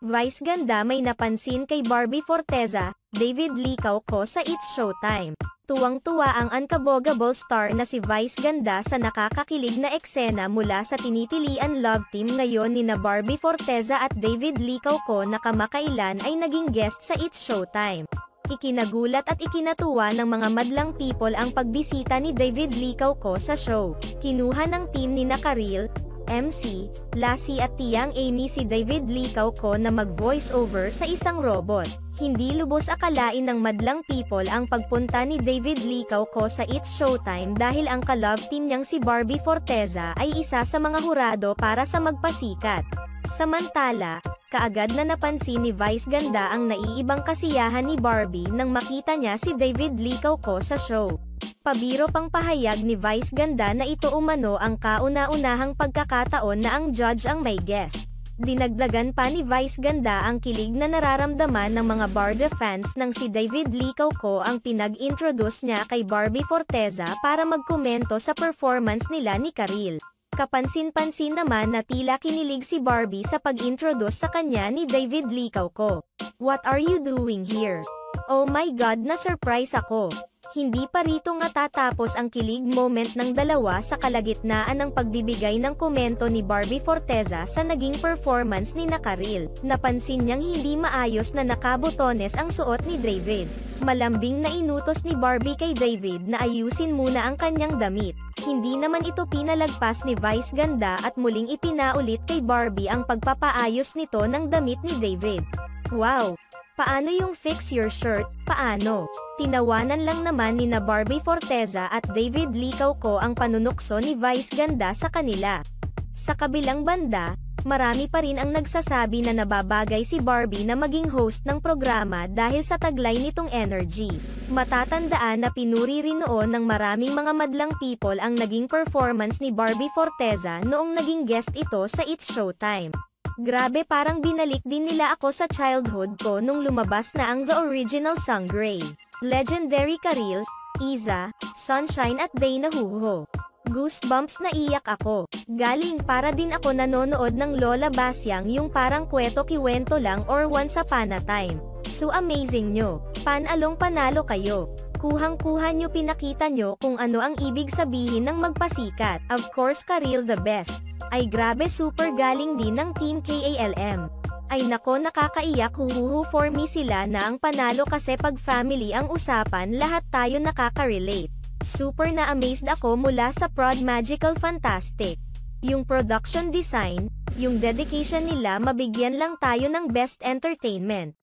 Vice ganda may napansin kay Barbie Forteza, David Licao ko sa It's Showtime. Tuwang-tuwa ang unkabogable star na si Vice ganda sa nakakakilig na eksena mula sa tinitilian love team ngayon ni na Barbie Forteza at David Licao ko na kamakailan ay naging guest sa It's Showtime. Ikinagulat at ikinatuwa ng mga madlang people ang pagbisita ni David Licao ko sa show. Kinuha ng team ni na Karil, MC, Lassie at Tiyang Amy si David Licao ko na mag-voice over sa isang robot. Hindi lubos akalain ng madlang people ang pagpunta ni David Licao ko sa It's Showtime dahil ang ka-love team niyang si Barbie Forteza ay isa sa mga hurado para sa magpasikat. Samantala, kaagad na napansin ni Vice ganda ang naiibang kasiyahan ni Barbie nang makita niya si David Licao ko sa show. Pabiro pang pahayag ni Vice ganda na ito umano ang kauna-unahang pagkakataon na ang judge ang may guest. Dinagdagan pa ni Vice ganda ang kilig na nararamdaman ng mga Barda fans nang si David Licao ko ang pinag-introduce niya kay Barbie Forteza para magkomento sa performance nila ni Karil. Kapansin-pansin naman na tila kinilig si Barbie sa pag-introduce sa kanya ni David Licao ko. "What are you doing here? Oh my God, na-surprise ako." Hindi pa rito nga tatapos ang kilig moment ng dalawa sa kalagitnaan ng pagbibigay ng komento ni Barbie Forteza sa naging performance ni na Karil. Napansin niyang hindi maayos na nakabotones ang suot ni David. Malambing na inutos ni Barbie kay David na ayusin muna ang kanyang damit. Hindi naman ito pinalagpas ni Vice ganda at muling ipinaulit kay Barbie ang pagpapaayos nito ng damit ni David. "Wow! Paano yung fix your shirt? Paano?" Tinawanan lang naman ni na Barbie Forteza at David Licao ko ang panunukso ni Vice ganda sa kanila. Sa kabilang banda, marami pa rin ang nagsasabi na nababagay si Barbie na maging host ng programa dahil sa taglay nitong energy. Matatandaan na pinuri rin noon ng maraming mga madlang people ang naging performance ni Barbie Forteza noong naging guest ito sa It's Showtime. "Grabe, parang binalik din nila ako sa childhood ko nung lumabas na ang the original song Gray." Legendary Karil, Iza, Sunshine at Dana Huho. "Goosebumps, naiyak ako. Galing para din ako nanonood ng Lola Basyang yung parang kwento-kiwento lang or Once Upon a Time. So amazing nyo. Panalong panalo kayo. Kuhang-kuha nyo, pinakita nyo kung ano ang ibig sabihin ng magpasikat. Of course Karil the best. Ay grabe, super galing din ng Team KALM. Ay nako, nakakaiyak, huhuhu, for me sila na ang panalo kasi pag family ang usapan lahat tayo nakaka-relate. Super na amazed ako mula sa prod, magical, fantastic. Yung production design, yung dedication nila, mabigyan lang tayo ng best entertainment.